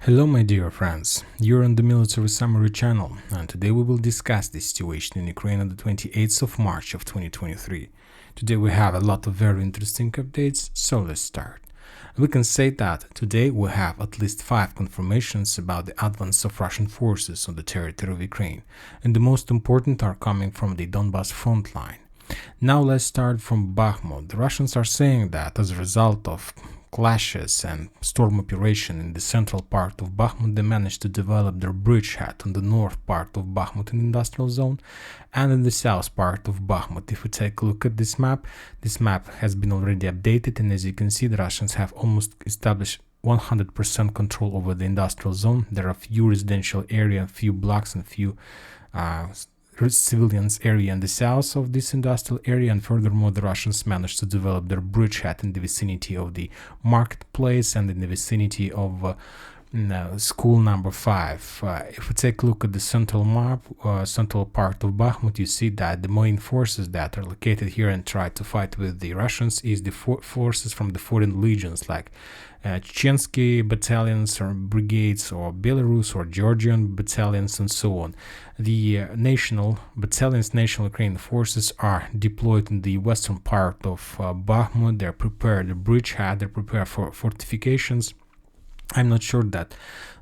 Hello my dear friends, you're on the Military Summary channel, and today we will discuss the situation in Ukraine on the 28th of March of 2023. Today we have a lot of very interesting updates, so let's start. We can say that today we have at least 5 confirmations about the advance of Russian forces on the territory of Ukraine, and the most important are coming from the Donbas front line. Now let's start from Bakhmut. The Russians are saying that as a result of clashes and storm operation in the central part of Bakhmut, they managed to develop their bridgehead on the north part of Bakhmut in industrial zone and in the south part of Bakhmut. If we take a look at this map has been already updated, and as you can see, the Russians have almost established 100% control over the industrial zone. There are few residential area, few blocks, and few civilians area in the south of this industrial area, and furthermore the Russians managed to develop their bridgehead in the vicinity of the marketplace and in the vicinity of school number 5. If we take a look at the central map, central part of Bakhmut, you see that the main forces that are located here and try to fight with the Russians is the forces from the foreign legions, like Chechensky battalions or brigades, or Belarus or Georgian battalions, and so on. The national battalions, national Ukrainian forces, are deployed in the western part of Bakhmut. They're prepared, the bridgehead, they're prepared for fortifications. I'm not sure that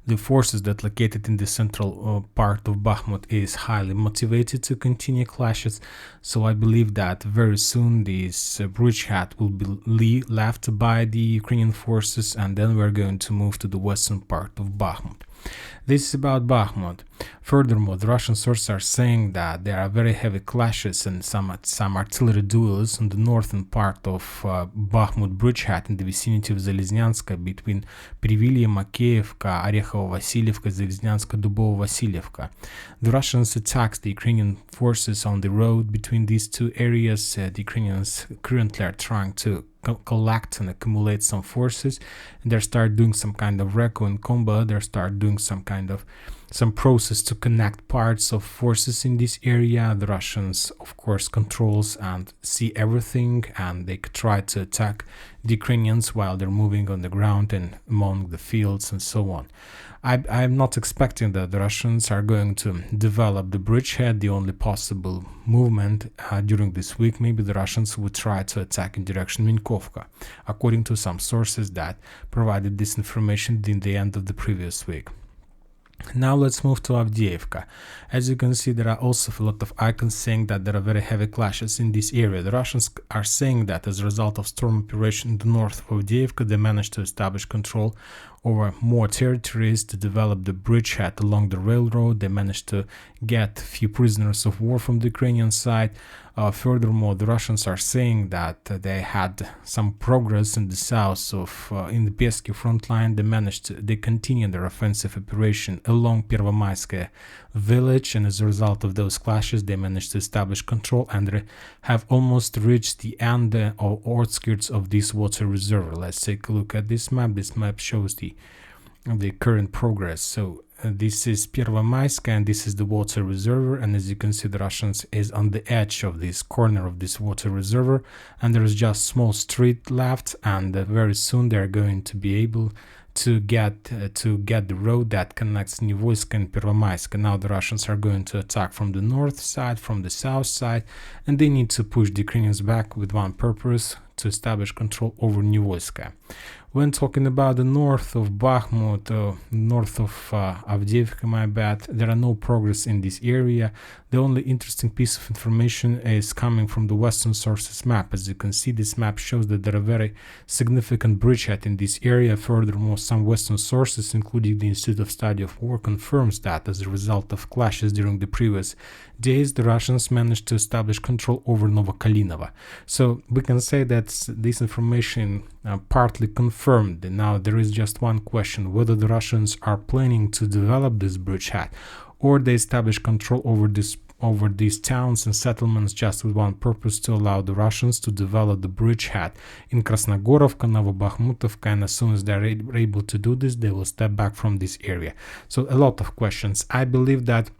the forces that located in the central part of Bakhmut is highly motivated to continue clashes, so I believe that very soon this bridgehead will be left by the Ukrainian forces, and then we're going to move to the western part of Bakhmut. This is about Bakhmut. Furthermore, the Russian sources are saying that there are very heavy clashes and some artillery duels on the northern part of Bakhmut bridgehead in the vicinity of Zelyznyanska between Privilye, Makeyevka, Orekhovo-Vasilievka, Zelyznyanska, Dubovo-Vasilievka. The Russians attacked the Ukrainian forces on the road between these two areas. The Ukrainians currently are trying to collect and accumulate some forces, and they start doing some kind of recon and combo. They start doing some process to connect parts of forces in this area. The Russians, of course, controls and see everything, and they try to attack the Ukrainians while they're moving on the ground and among the fields and so on. I'm not expecting that the Russians are going to develop the bridgehead. The only possible movement during this week, maybe the Russians would try to attack in direction Minkovka, according to some sources that provided this information in the end of the previous week. Now let's move to Avdiivka. As you can see, there are also a lot of icons saying that there are very heavy clashes in this area. The Russians are saying that as a result of storm operation in the north of Avdiivka, they managed to establish control over more territories, to develop the bridgehead along the railroad. They managed to get a few prisoners of war from the Ukrainian side. Furthermore, the Russians are saying that they had some progress in the south of in the Pesky front line. They continued their offensive operation along Pervomayskaya village, and as a result of those clashes, they managed to establish control and have almost reached the end or outskirts of this water reservoir. Let's take a look at this map. This map shows the current progress. So this is Pervomayskaya, and this is the water reservoir, and as you can see, the Russians is on the edge of this corner of this water reservoir, and there is just small street left, and very soon they're going to be able to get the road that connects Nivoysk and Pervomaysk. Now the Russians are going to attack from the north side, from the south side, and they need to push the Ukrainians back with one purpose: to establish control over Nivoysk. When talking about the north of Bakhmut, north of Avdiivka, there are no progress in this area. The only interesting piece of information is coming from the Western sources map. As you can see, this map shows that there are very significant bridgehead in this area. Furthermore, some Western sources, including the Institute of Study of War, confirms that as a result of clashes during the previous days, the Russians managed to establish control over Novokalinovo. So we can say that this information partly confirmed. Now there is just one question: whether the Russians are planning to develop this bridgehead, or they establish control over these towns and settlements just with one purpose: to allow the Russians to develop the bridgehead in Krasnogorovka, Novobakhmutovka, and as soon as they're able to do this, they will step back from this area. So a lot of questions. I believe that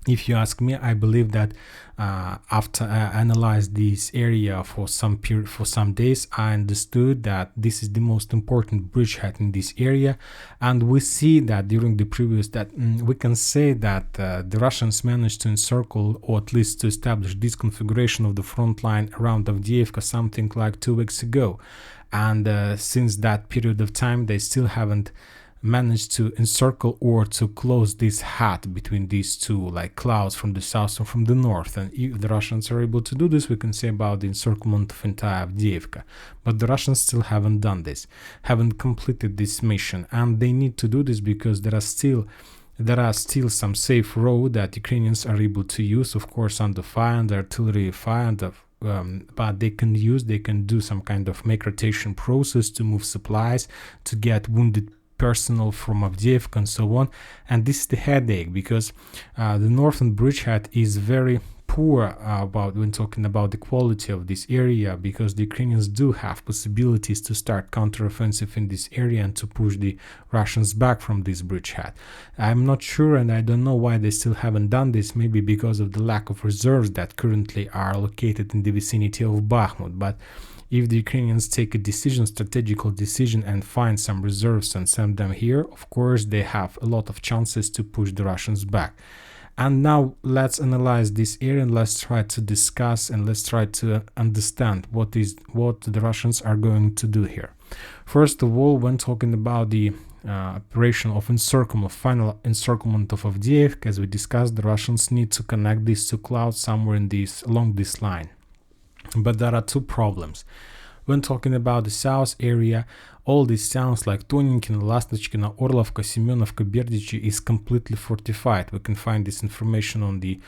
If you ask me, I believe that after I analyzed this area for some period, for some days, I understood that this is the most important bridgehead in this area, and we see that during the previous that we can say that the Russians managed to encircle, or at least to establish this configuration of the front line around Avdiivka something like 2 weeks ago, and since that period of time they still haven't managed to encircle or to close this hat between these two, like clouds from the south and from the north. And if the Russians are able to do this, we can say about the encirclement of entire Avdiivka. But the Russians still haven't done this, haven't completed this mission, and they need to do this because there are still some safe road that Ukrainians are able to use, of course, under fire, under artillery fire, but they can do some kind of make rotation process to move supplies, to get wounded personnel from Avdiivka and so on. And this is the headache, because the northern bridgehead is very poor about when talking about the quality of this area, because the Ukrainians do have possibilities to start counteroffensive in this area and to push the Russians back from this bridgehead. I'm not sure, and I don't know why they still haven't done this, maybe because of the lack of reserves that currently are located in the vicinity of Bakhmut. But if the Ukrainians take a strategical decision, and find some reserves and send them here, of course they have a lot of chances to push the Russians back. And now let's analyze this area, and let's try to discuss and let's try to understand what the Russians are going to do here. First of all, when talking about the operation of final encirclement of Avdiivka, as we discussed, the Russians need to connect these two clouds somewhere along this line. But there are two problems. When talking about the south area, all these towns like Toninkino, Lasnochkino, Orlovka, Semenovka, Berdichi is completely fortified. We can find this information on the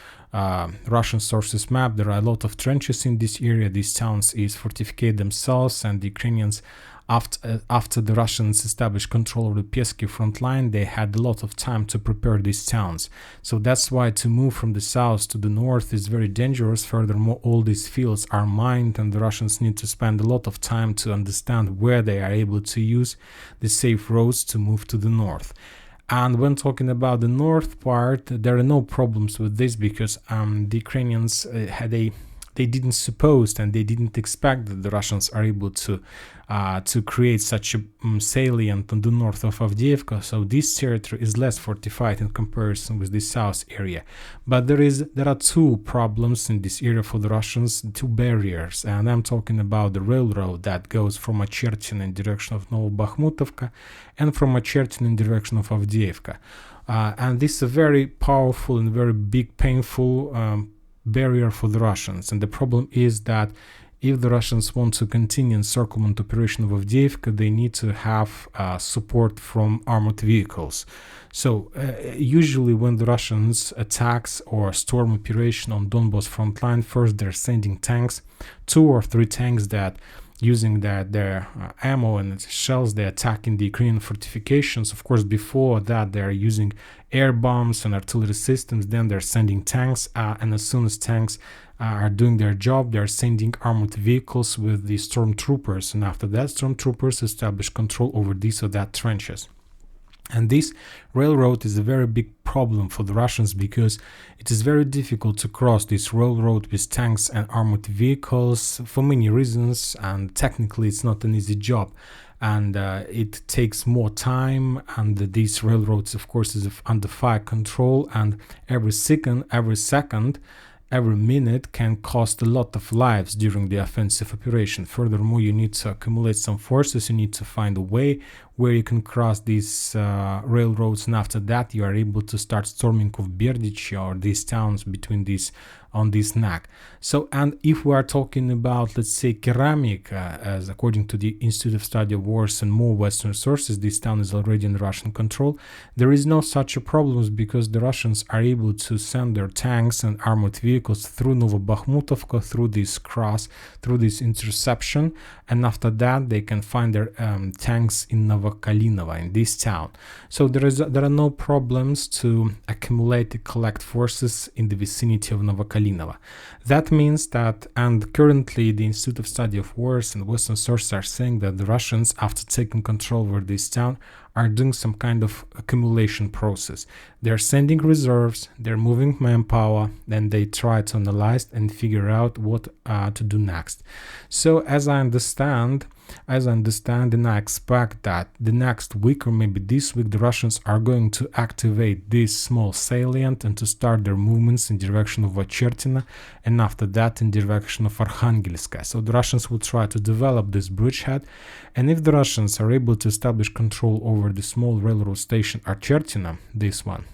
Russian sources map. There are a lot of trenches in this area. These towns is fortified themselves, and the Ukrainians, after the Russians established control of the Piesky front line, they had a lot of time to prepare these towns. So that's why to move from the south to the north is very dangerous. Furthermore, all these fields are mined, and the Russians need to spend a lot of time to understand where they are able to use the safe roads to move to the north. And when talking about the north part, there are no problems with this, because the Ukrainians they didn't suppose and they didn't expect that the Russians are able to create such a salient on the north of Avdiivka. So this territory is less fortified in comparison with the south area. But there are two problems in this area for the Russians, two barriers, and I'm talking about the railroad that goes from Achertin in direction of Novobakhmutovka and from Achertin in direction of Avdiivka. And this is a very powerful and very big, painful barrier for the Russians. And the problem is that if the Russians want to continue encirclement operation of Avdiivka, they need to have support from armored vehicles. So usually when the Russians attacks or storm operation on Donbass front line, first they're sending tanks, 2 or 3 tanks that using their ammo and shells, they're attacking the Ukrainian fortifications. Of course, before that, they're using air bombs and artillery systems. Then they're sending tanks, and as soon as tanks are doing their job, they're sending armored vehicles with the stormtroopers. And after that, stormtroopers establish control over these or that trenches. And this railroad is a very big problem for the Russians, because it is very difficult to cross this railroad with tanks and armored vehicles for many reasons, and technically it's not an easy job, and it takes more time, and these railroads, of course, is under fire control, and every minute can cost a lot of lives during the offensive operation. Furthermore, you need to accumulate some forces, you need to find a way where you can cross these railroads, and after that you are able to start storming of Berdichi or these towns between these on this neck. So, and if we are talking about, let's say, Keramik, as according to the Institute of Study of Wars and more Western sources, this town is already in Russian control. There is no such a problem, because the Russians are able to send their tanks and armored vehicles through Novobakhmutovka, through this cross, through this interception, and after that they can find their tanks in Novokalinovo, in this town. So there are no problems to accumulate and collect forces in the vicinity of Novokalinovo. That means that, and currently the Institute of Study of Wars and Western sources are saying that the Russians, after taking control over this town, are doing some kind of accumulation process. They're sending reserves, they're moving manpower, then they try to analyze and figure out what to do next. So as I understand, and I expect that the next week or maybe this week the Russians are going to activate this small salient and to start their movements in direction of Vachertina, and after that in direction of Arkhangelska. So the Russians will try to develop this bridgehead, and if the Russians are able to establish control over the small railroad station Archertina, this one,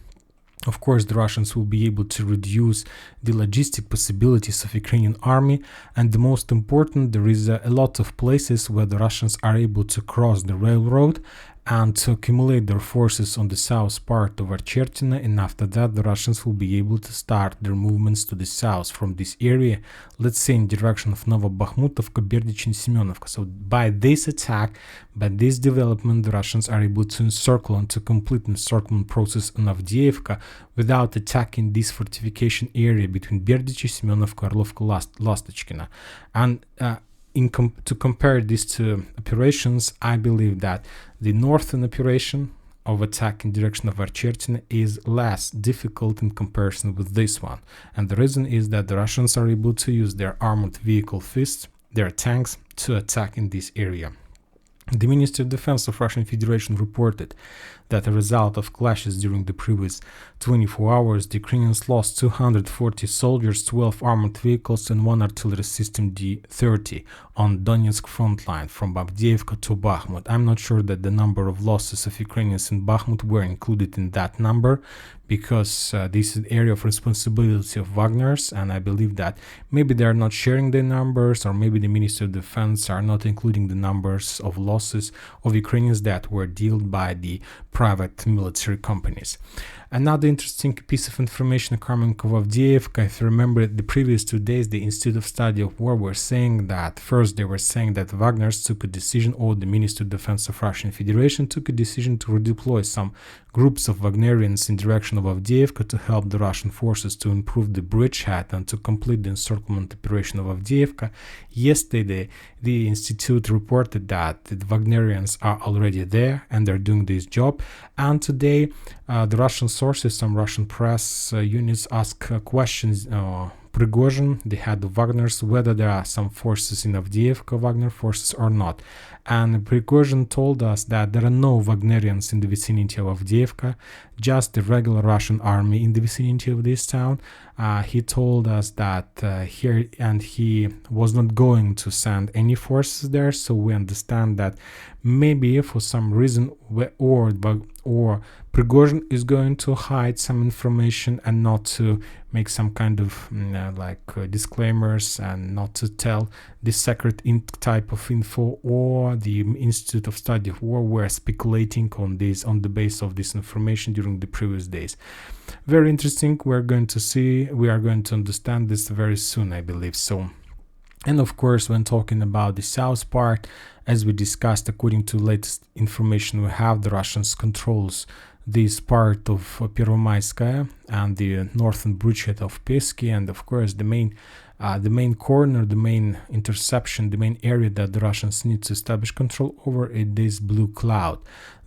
of course, the Russians will be able to reduce the logistic possibilities of Ukrainian army, and the most important, there is a lot of places where the Russians are able to cross the railroad and to accumulate their forces on the south part of Archertina, and after that the Russians will be able to start their movements to the south from this area, let's say in direction of Bakhmutovka, Berdych and Semenovka. So by this attack, by this development, the Russians are able to encircle and to complete encirclement process on Avdiivka without attacking this fortification area between Berdych, Semenovka, Orlovka, Lastочкина. And to compare these two operations, I believe that the northern operation of attack in direction of Archertina is less difficult in comparison with this one. And the reason is that the Russians are able to use their armored vehicle fists, their tanks, to attack in this area. The Ministry of Defense of Russian Federation reported that as a result of clashes during the previous 24 hours, the Ukrainians lost 240 soldiers, 12 armored vehicles, and 1 artillery system D-30 on Donetsk front line from Avdiivka to Bakhmut. I'm not sure that the number of losses of Ukrainians in Bakhmut were included in that number, because this is an area of responsibility of Wagner's, and I believe that maybe they are not sharing the numbers, or maybe the Ministry of Defense are not including the numbers of losses of Ukrainians that were dealt by the private military companies. Another interesting piece of information coming of Avdiivka, if you remember the previous 2 days, the Institute of Study of War were saying that, first they were saying that Wagner's took a decision, or the Ministry of Defense of Russian Federation took a decision to redeploy some groups of Wagnerians in direction of Avdiivka to help the Russian forces to improve the bridgehead and to complete the encirclement operation of Avdiivka. Yesterday, the Institute reported that the Wagnerians are already there and they're doing this job, and today the Russian sources, some Russian press units ask questions Prigozhin, the head of Wagner's, whether there are some forces in Avdiivka, Wagner forces, or not. And Prigozhin told us that there are no Wagnerians in the vicinity of Avdiivka, just the regular Russian army in the vicinity of this town. He told us that he was not going to send any forces there, so we understand that maybe for some reason or Prigozhin is going to hide some information and not to make some kind of disclaimers and not to tell the secret type of info, or the Institute of Study of War were speculating on this on the base of this information during the previous days. Very interesting. We are going to understand this very soon, I believe so. And of course, when talking about the south part, as we discussed, according to latest information we have, the Russians controls this part of Pervomaiskaya and the northern bridgehead of Pesky, and of course the main corner, the main interception, the main area that the Russians need to establish control over is this blue cloud.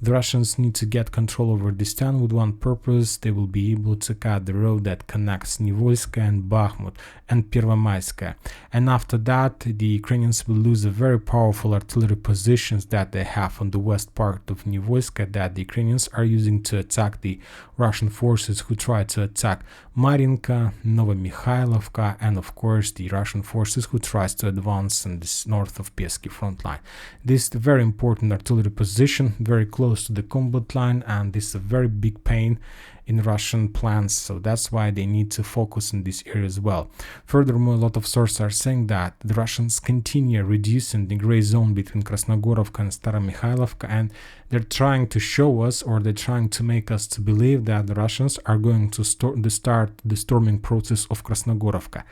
The Russians need to get control over this town with one purpose. They will be able to cut the road that connects Nivolskaya and Bakhmut and Pervomaiskaya. And after that, the Ukrainians will lose a very powerful artillery positions that they have on the west part of Nivolskaya that the Ukrainians are using to attack the Russian forces who try to attack Marinka, Novomykhailovka, and of course the Russian forces who tries to advance in this north of Pesky front line. This is a very important artillery position, very close to the combat line, and this is a very big pain in Russian plans, so that's why they need to focus in this area as well. Furthermore, a lot of sources are saying that the Russians continue reducing the gray zone between Krasnogorovka and Staromykhailovka, and they're trying to show us, or they're trying to make us to believe that the Russians are going to start the storming process of Krasnogorovka.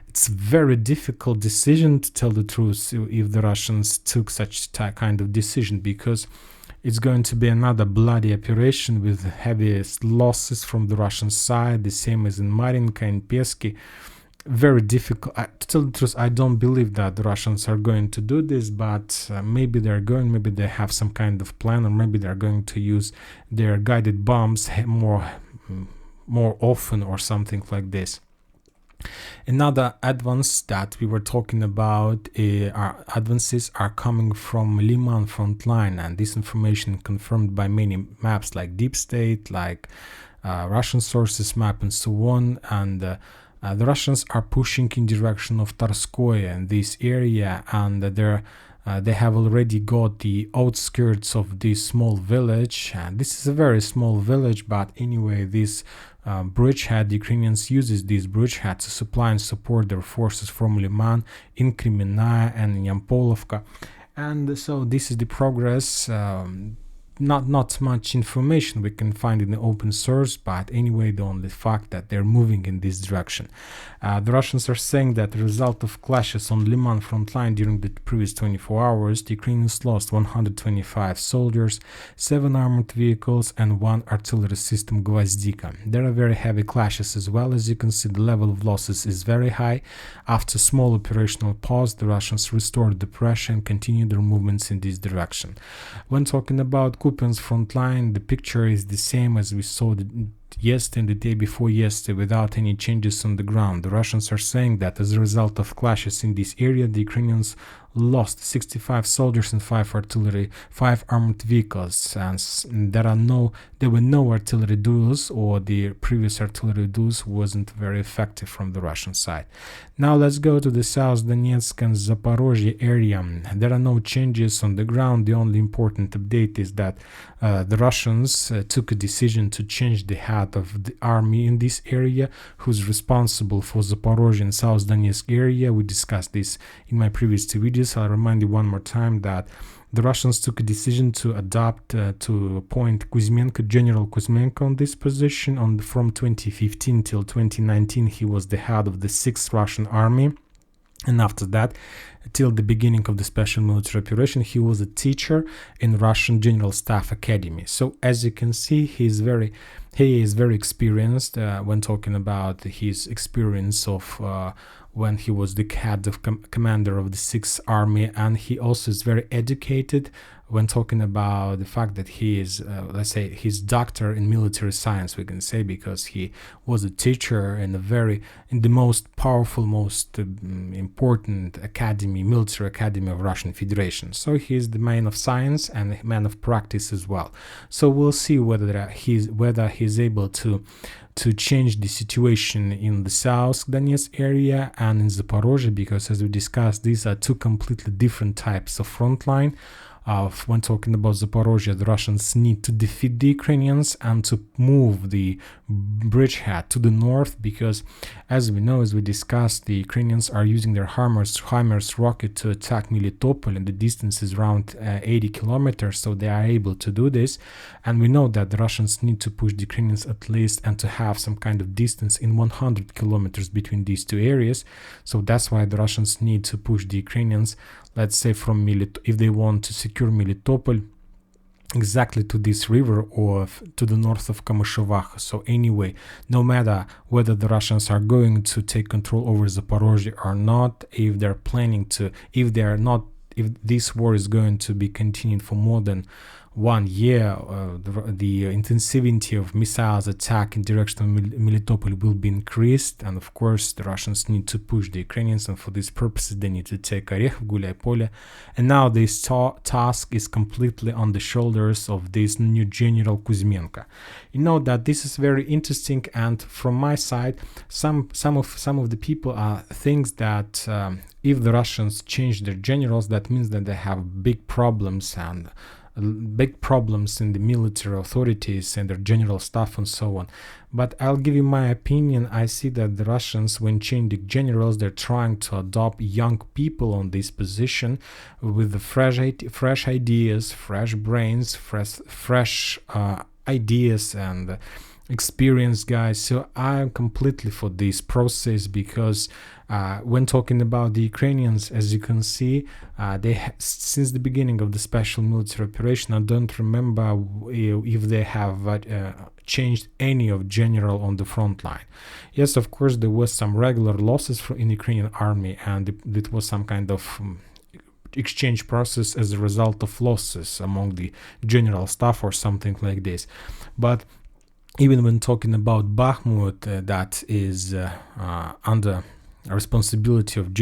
It's a very difficult decision, to tell the truth, if the Russians took such kind of decision, because it's going to be another bloody operation with heaviest losses from the Russian side, the same as in Marinka and Pesky. very difficult. To tell the truth, I don't believe that the Russians are going to do this, but maybe they're going, maybe they have some kind of plan, or maybe they're going to use their guided bombs more often or something like this. Another advance that we were talking about, advances are coming from Liman front line, and this information confirmed by many maps like Deep State, like Russian sources map, and so on. And the Russians are pushing in direction of Tarskoye and this area, and they have already got the outskirts of this small village. And this is a very small village, but anyway, this bridgehead, Ukrainians uses this bridgehead to supply and support their forces from Liman in Kremenaya and in Yampolovka. And so this is the progress. Not much information we can find in the open source, but anyway, the only fact that they're moving in this direction. The Russians are saying that the result of clashes on Liman front line during the previous 24 hours, the Ukrainians lost 125 soldiers, 7 armored vehicles, and 1 artillery system Gvozdika. There are very heavy clashes as well. As you can see, the level of losses is very high. After a small operational pause, the Russians restored the pressure and continued their movements in this direction. When talking about Kupiansk front line, the picture is the same as we saw yesterday and the day before yesterday, without any changes on the ground. The Russians are saying that as a result of clashes in this area, the Ukrainians lost 65 soldiers and 5 armored vehicles, and there were no artillery duels, or the previous artillery duels wasn't very effective from the Russian side. Now let's go to the South Donetsk and Zaporozhye area. There are no changes on the ground. The only important update is that the Russians took a decision to change the head of the army in this area, who's responsible for Zaporozhye and South Donetsk area. We discussed this in my previous two videos. I'll remind you one more time that the Russians took a decision to to appoint General Kuzmenko on this position. From 2015 till 2019, he was the head of the 6th Russian Army. And after that, till the beginning of the special military operation, he was a teacher in Russian General Staff Academy. So as you can see, he is very experienced when talking about his experience of when he was the head of commander of the 6th Army, and he also is very educated when talking about the fact that he is, let's say, he's doctor in military science, we can say, because he was a teacher in the most powerful, most important military academy of Russian Federation. So he is the man of science and a man of practice as well. So we'll see whether he's able to change the situation in the South Donetsk area and in Zaporozhye, because as we discussed, these are two completely different types of front line. When talking about Zaporozhye, the Russians need to defeat the Ukrainians and to move the bridgehead to the north, because as we know, as we discussed, the Ukrainians are using their HIMARS rocket to attack Melitopol, and the distance is around 80 kilometers, so they are able to do this. And we know that the Russians need to push the Ukrainians at least, and to have some kind of distance in 100 kilometers between these two areas. So that's why the Russians need to push the Ukrainians, let's say, from if they want to secure Melitopol, exactly to this river or to the north of Kamyshovakha. So anyway, no matter whether the Russians are going to take control over Zaporozhye or not, if they're planning to, if this war is going to be continued for more than 1 year, the intensity of missiles attack in direction of Melitopol will be increased, and of course the Russians need to push the Ukrainians, and for this purpose they need to take Orekhov, Gulyai-Polye. And now this task is completely on the shoulders of this new General Kuzmenko. You know that this is very interesting, and from my side, some of the people thinks that if the Russians change their generals, that means that they have big problems in the military authorities and their general staff and so on. But I'll give you my opinion. I see that the Russians, when changing generals, they're trying to adopt young people on this position with the fresh ideas, fresh brains, fresh ideas, and experienced guys. So I'm completely for this process because when talking about the Ukrainians, as you can see, since the beginning of the special military operation, I don't remember if they have changed any of general on the front line. Yes, of course, there was some regular losses in Ukrainian army, and it was some kind of exchange process as a result of losses among the general staff or something like this. But even when talking about Bakhmut, that is under responsibility of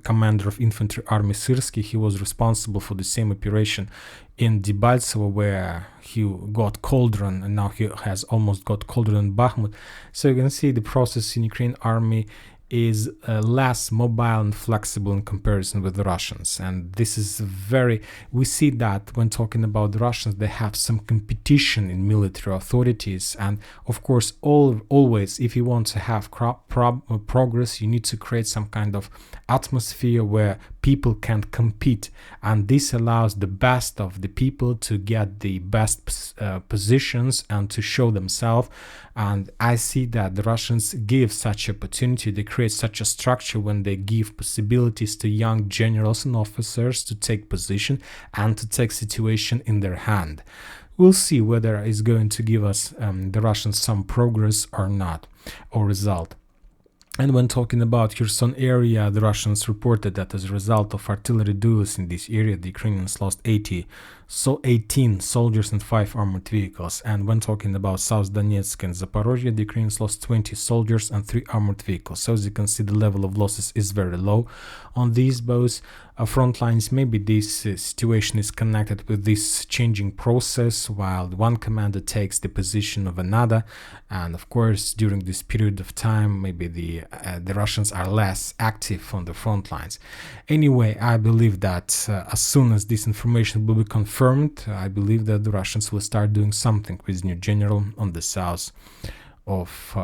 Commander of Infantry Army Syrsky, he was responsible for the same operation in Debaltsevo, where he got cauldron, and now he has almost got cauldron in Bakhmut. So you can see the process in Ukrainian army is less mobile and flexible in comparison with the Russians. And this is we see that when talking about the Russians, they have some competition in military authorities. And of course, always, if you want to have progress, you need to create some kind of atmosphere where people can compete. And this allows the best of the people to get the best positions and to show themselves. And I see that the Russians give such opportunity, they create such a structure when they give possibilities to young generals and officers to take position and to take situation in their hand. We'll see whether it's going to give us, the Russians, some progress or not, or result. And when talking about Kherson area, the Russians reported that as a result of artillery duels in this area, the Ukrainians lost 18 soldiers and 5 armored vehicles. And when talking about South Donetsk and Zaporozhye, the Ukrainians lost 20 soldiers and 3 armored vehicles. So as you can see, the level of losses is very low on these both front lines. Maybe this situation is connected with this changing process while one commander takes the position of another. And of course, during this period of time, maybe the Russians are less active on the front lines. Anyway, I believe that as soon as this information will be confirmed, I believe that the Russians will start doing something with new general on the south of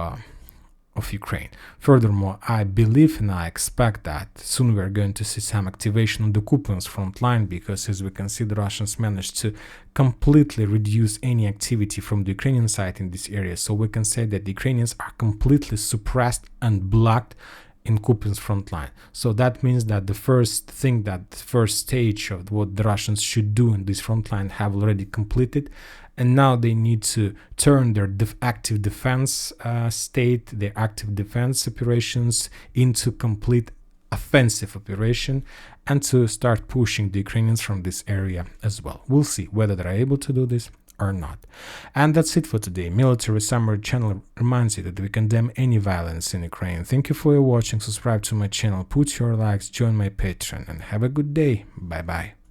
Ukraine. Furthermore, I believe and I expect that soon we are going to see some activation on the Kupiansk front line, because as we can see, the Russians managed to completely reduce any activity from the Ukrainian side in this area. So we can say that the Ukrainians are completely suppressed and blocked in Kupiansk front line. So that means that the first stage of what the Russians should do in this front line have already completed. And now they need to turn their active defense their active defense operations into complete offensive operation, and to start pushing the Ukrainians from this area as well. We'll see whether they're able to do this or not. And that's it for today. Military Summary channel reminds you that we condemn any violence in Ukraine. Thank you for your watching. Subscribe to my channel, put your likes, join my Patreon, and have a good day. Bye bye.